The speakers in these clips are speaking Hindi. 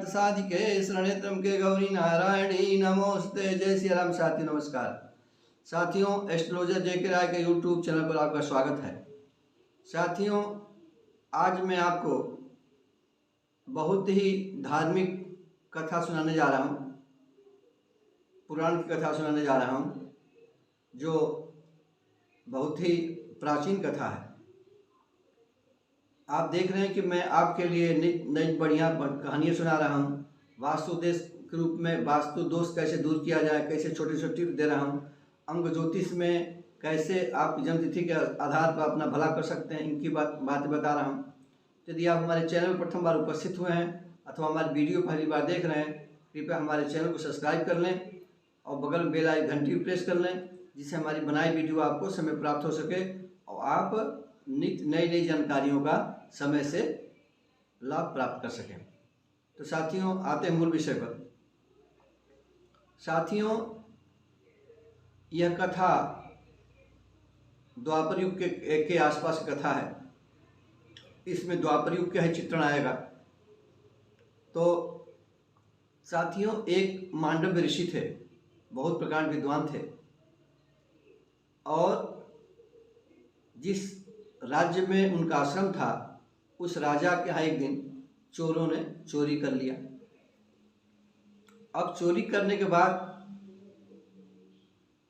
साधिके शरणेत्रम के गौरी नारायणी नमोस्ते। जय श्री राम। साथी नमस्कार। साथियों, एस्ट्रोलॉजर जेके राय के यूट्यूब चैनल पर आपका स्वागत है। साथियों, आज मैं आपको बहुत ही धार्मिक कथा सुनाने जा रहा हूँ, पुराण की कथा सुनाने जा रहा हूँ, जो बहुत ही प्राचीन कथा है। आप देख रहे हैं कि मैं आपके लिए नई बढ़िया कहानियाँ सुना रहा हूँ। वास्तु देश के रूप में वास्तु दोष कैसे दूर किया जाए, कैसे छोटे छोटे टिप्स दे रहा हूँ। अंग ज्योतिष में कैसे आप जन्मतिथि के आधार पर अपना भला कर सकते हैं, इनकी बातें बता रहा हूँ। यदि आप हमारे चैनल पर प्रथम बार उपस्थित हुए हैं अथवा हमारी वीडियो पहली बार देख रहे हैं, कृपया हमारे चैनल को सब्सक्राइब कर लें और बगल में बेल आइकन घंटी प्रेस कर लें, जिससे हमारी बनाई वीडियो आपको समय प्राप्त हो सके और आप नित्य नई जानकारियों का समय से लाभ प्राप्त कर सकें। तो साथियों, आते हैं मूल विषय पर। साथियों, यह कथा द्वापर युग के आसपास की कथा है। इसमें द्वापर युग का ही चित्रण आएगा। तो साथियों, एक मांडव्य ऋषि थे, बहुत प्रकार विद्वान थे, और जिस राज्य में उनका आश्रम था उस राजा के यहाँ एक दिन चोरों ने चोरी कर लिया। अब चोरी करने के बाद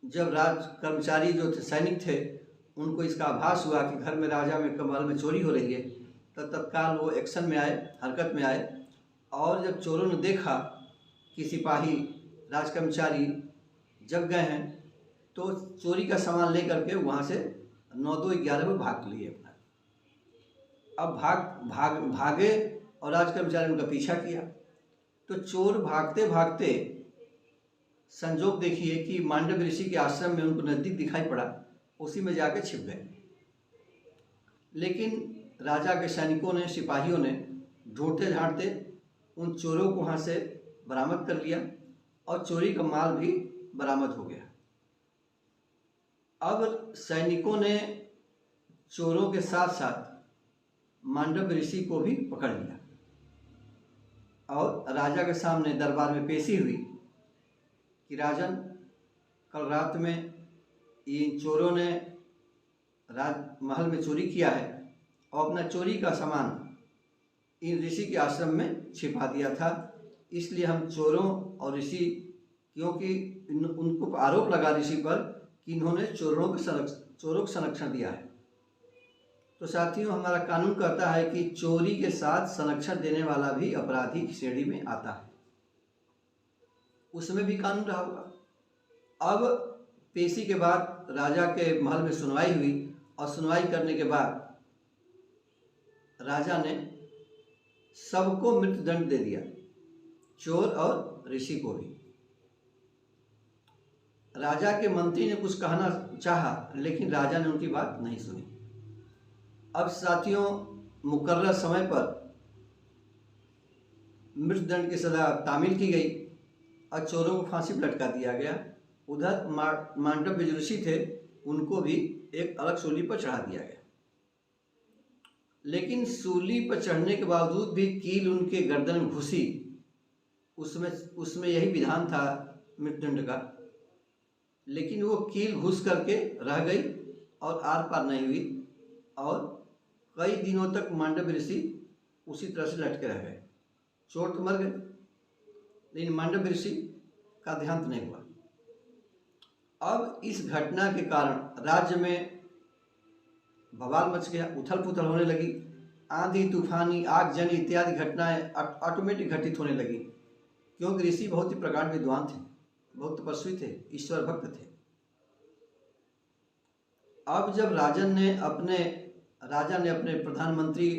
जब राज कर्मचारी जो थे, सैनिक थे, उनको इसका आभास हुआ कि घर में राजा में कमल में चोरी हो रही है, तो तत्काल वो एक्शन में आए, हरकत में आए। और जब चोरों ने देखा कि सिपाही राज कर्मचारी जग गए हैं, तो चोरी का सामान लेकर के वहाँ से 9-2-11 में भाग लिए अपना। अब भागे और राज कर्मचारी उनका पीछा किया। तो चोर भागते भागते संजोग देखिए कि मांडव ऋषि के आश्रम में उनको नज़दीक दिखाई पड़ा, उसी में जाके छिप गए। लेकिन राजा के सैनिकों ने, सिपाहियों ने ढूंढते ढांढते उन चोरों को वहाँ से बरामद कर लिया और चोरी का माल भी बरामद हो गया। अब सैनिकों ने चोरों के साथ साथ मांडव ऋषि को भी पकड़ लिया और राजा के सामने दरबार में पेशी हुई कि राजन, कल रात में इन चोरों ने महल में चोरी किया है और अपना चोरी का सामान इन ऋषि के आश्रम में छिपा दिया था। इसलिए हम चोरों और ऋषि, क्योंकि उनको आरोप लगा ऋषि पर कि इन्होंने चोरों को संरक्षण दिया है। तो साथियों, हमारा कानून कहता है कि चोरी के साथ संरक्षण देने वाला भी अपराधी की श्रेणी में आता है, उसमें भी कानून रहा होगा। अब पेशी के बाद राजा के महल में सुनवाई हुई और सुनवाई करने के बाद राजा ने सबको मृत्युदंड दे दिया, चोर और ऋषि को भी। राजा के मंत्री ने कुछ कहना चाहा, लेकिन राजा ने उनकी बात नहीं सुनी। अब साथियों, मुकर्रर समय पर मृत्युदंड की सजा तामील की गई और चोरों को फांसी पर लटका दिया गया। उधर मांडव्य जो ऋषि थे, उनको भी एक अलग सूली पर चढ़ा दिया गया। लेकिन सूली पर चढ़ने के बावजूद भी कील उनके गर्दन में घुसी। उसमें यही विधान था मृत्युदंड का, लेकिन वो कील घुस करके रह गई और आर पार नहीं हुई और कई दिनों तक मांडव ऋषि उसी तरह से लटके रह गए। चोर तो मर गए, लेकिन मांडव ऋषि का देहांत नहीं हुआ। अब इस घटना के कारण राज्य में बवाल मच गया, उथल पुथल होने लगी। आंधी तूफानी, आगजनी इत्यादि घटनाएं ऑटोमेटिक घटित होने लगी, क्योंकि ऋषि बहुत ही प्रकार विद्वान थे, बहुत तपस्वी थे, ईश्वर भक्त थे। अब जब राजा ने अपने प्रधानमंत्री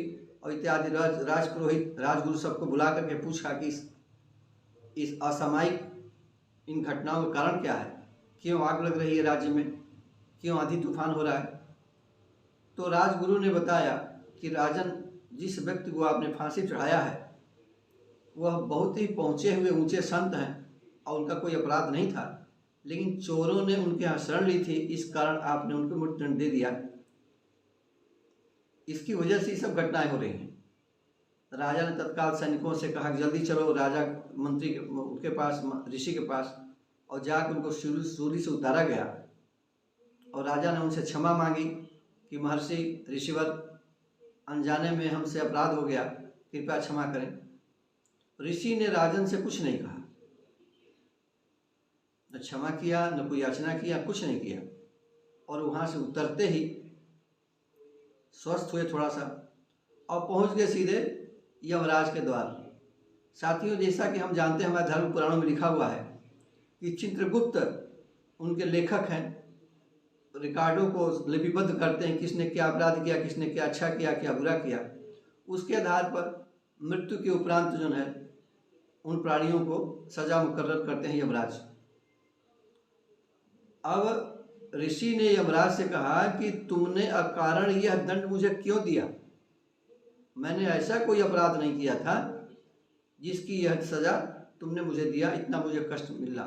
और इत्यादि राजपुरोहित, राजगुरु सबको बुला करके पूछा कि इस असामयिक इन घटनाओं का कारण क्या है, क्यों आग लग रही है राज्य में, क्यों आंधी तूफान हो रहा है। तो राजगुरु ने बताया कि राजन, जिस व्यक्ति को आपने फांसी चढ़ाया है वह बहुत ही पहुँचे हुए ऊंचे संत हैं और उनका कोई अपराध नहीं था, लेकिन चोरों ने उनके यहाँ शरण ली थी, इस कारण आपने उनको मृत्युदंड दे दिया। इसकी वजह से ये सब घटनाएं हो रही हैं। राजा ने तत्काल सैनिकों से कहा कि जल्दी चलो राजा मंत्री के पास, ऋषि के पास, और जाकर उनको सूली से उतारा गया। और राजा ने उनसे क्षमा मांगी कि महर्षि ऋषिवर, अनजाने में हमसे अपराध हो गया, कृपया क्षमा करें। ऋषि ने राजन से कुछ नहीं कहा, न क्षमा किया, न कोई याचना किया, कुछ नहीं किया। और वहाँ से उतरते ही स्वस्थ हुए थोड़ा सा और पहुँच गए सीधे यमराज के द्वार। साथियों, जैसा कि हम जानते हैं, हमारे धर्म पुराणों में लिखा हुआ है कि चित्रगुप्त उनके लेखक हैं, रिकॉर्डों को लिपिबद्ध करते हैं, किसने क्या अपराध किया, किसने क्या अच्छा किया, क्या बुरा किया। उसके आधार पर मृत्यु के उपरांत जो है उन प्राणियों को सजा मुकर्रर करते हैं यमराज। अब ऋषि ने यमराज से कहा कि तुमने अकारण यह दंड मुझे क्यों दिया? मैंने ऐसा कोई अपराध नहीं किया था जिसकी यह सजा तुमने मुझे दिया, इतना मुझे कष्ट मिला।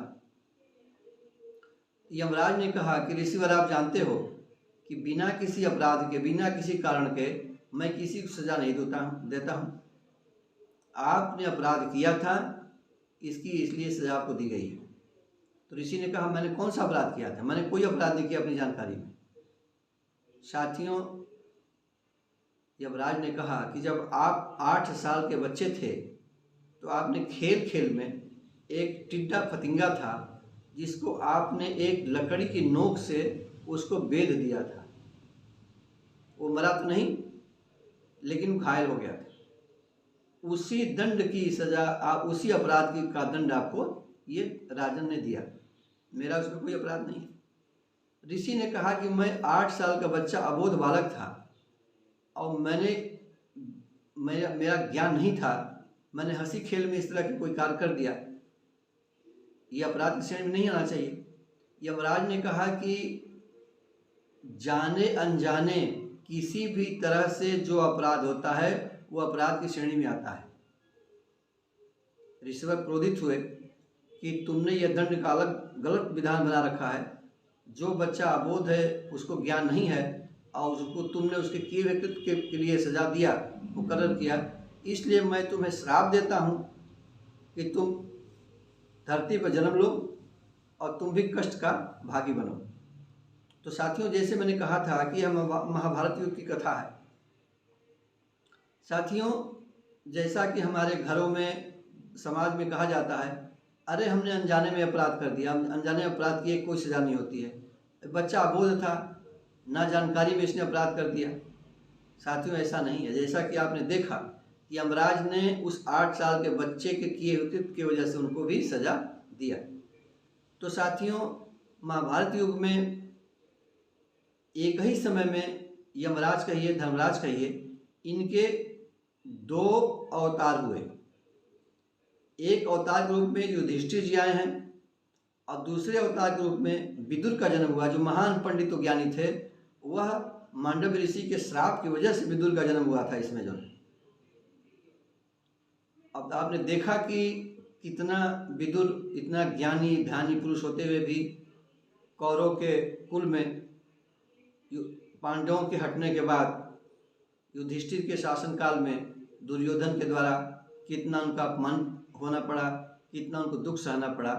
यमराज ने कहा कि ऋषिवर, आप जानते हो कि बिना किसी अपराध के, बिना किसी कारण के मैं किसी को सजा नहीं देता हूँ। आपने अपराध किया था, इसकी इसलिए सजा आपको दी गई है। तो ऋषि ने कहा, मैंने कौन सा अपराध किया था? मैंने कोई अपराध नहीं किया अपनी जानकारी में। साथियों, यमराज ने कहा कि जब आप 8 साल के बच्चे थे तो आपने खेल खेल में एक टिड्डा फतिंगा था जिसको आपने एक लकड़ी की नोक से उसको बेध दिया था। वो मरा तो नहीं, लेकिन घायल हो गया था। उसी दंड की सजा, उसी अपराध की का दंड आपको ये राजन ने दिया। मेरा उसमें कोई अपराध नहीं है। ऋषि ने कहा कि मैं 8 साल का बच्चा, अबोध बालक था और मेरा ज्ञान नहीं था, मैंने हंसी खेल में इस तरह की कोई कार्य कर दिया, ये अपराध की श्रेणी में नहीं आना चाहिए। यमराज ने कहा कि जाने अनजाने किसी भी तरह से जो अपराध होता है वो अपराध की श्रेणी में आता है। ऋषिवर क्रोधित हुए कि तुमने यह दंड का अलग गलत विधान बना रखा है। जो बच्चा अबोध है, उसको ज्ञान नहीं है और उसको तुमने उसके किए हुए कृत्य के लिए सजा दिया, मुकर्रर किया। इसलिए मैं तुम्हें श्राप देता हूँ कि तुम धरती पर जन्म लो और तुम भी कष्ट का भागी बनो। तो साथियों, जैसे मैंने कहा था कि यह महाभारत युद्ध की कथा है। साथियों, जैसा कि हमारे घरों में, समाज में कहा जाता है, अरे हमने अनजाने में अपराध कर दिया, अनजाने में अपराध किए कोई सजा नहीं होती है। बच्चा अबोध था, ना जानकारी में इसने अपराध कर दिया। साथियों, ऐसा नहीं है। जैसा कि आपने देखा कि यमराज ने उस 8 साल के बच्चे के किए हुए कृत्य की वजह से उनको भी सजा दिया। तो साथियों, महाभारत युग में एक ही समय में यमराज कहिए, धर्मराज कहिए, इनके 2 अवतार हुए। एक अवतार के रूप में युधिष्ठिर जी आए हैं और दूसरे अवतार के रूप में विदुर का जन्म हुआ, जो महान पंडित और ज्ञानी थे। वह मांडव्य ऋषि के श्राप की वजह से विदुर का जन्म हुआ था इसमें जो। अब आपने देखा कि कितना विदुर इतना ज्ञानी ध्यानी पुरुष होते हुए भी कौरव के कुल में पांडवों के हटने के बाद युधिष्ठिर के शासनकाल में दुर्योधन के द्वारा कितना उनका अपमान होना पड़ा, कितना उनको दुख सहना पड़ा।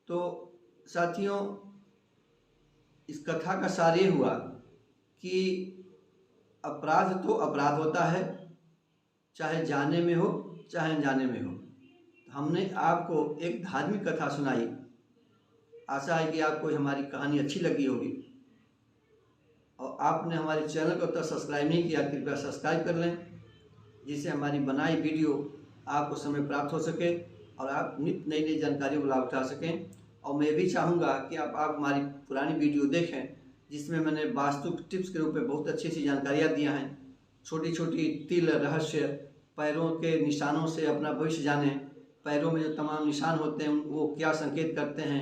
तो साथियों, इस कथा का सार ये हुआ कि अपराध तो अपराध होता है, चाहे जाने में हो चाहे अनजाने में हो। हमने आपको एक धार्मिक कथा सुनाई। आशा है कि आपको हमारी कहानी अच्छी लगी होगी और आपने हमारे चैनल को अब तक सब्सक्राइब नहीं किया, कृपया सब्सक्राइब कर लें, जिससे हमारी बनाई वीडियो आपको समय प्राप्त हो सके और आप नित्य नई नई जानकारियों का लाभ उठा सकें। और मैं भी चाहूँगा कि आप हमारी पुरानी वीडियो देखें, जिसमें मैंने वास्तु टिप्स के रूप में बहुत अच्छी सी जानकारियाँ दिया हैं। छोटी छोटी तिल रहस्य, पैरों के निशानों से अपना भविष्य जानें, पैरों में जो तमाम निशान होते हैं वो क्या संकेत करते हैं,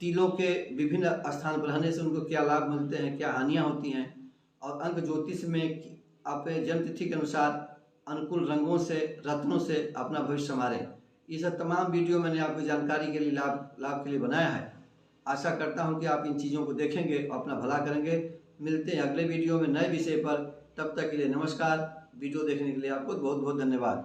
तिलों के विभिन्न स्थान पर रहने से उनको क्या लाभ मिलते हैं, क्या हानियाँ होती हैं, और अंक ज्योतिष में अपने जन्म तिथि के अनुसार अनुकूल रंगों से, रत्नों से अपना भविष्य संवारें। ये सब तमाम वीडियो मैंने आपकी जानकारी के लिए, लाभ के लिए बनाया है। आशा करता हूं कि आप इन चीज़ों को देखेंगे और अपना भला करेंगे। मिलते हैं अगले वीडियो में नए विषय पर। तब तक के लिए नमस्कार। वीडियो देखने के लिए आपको बहुत बहुत धन्यवाद।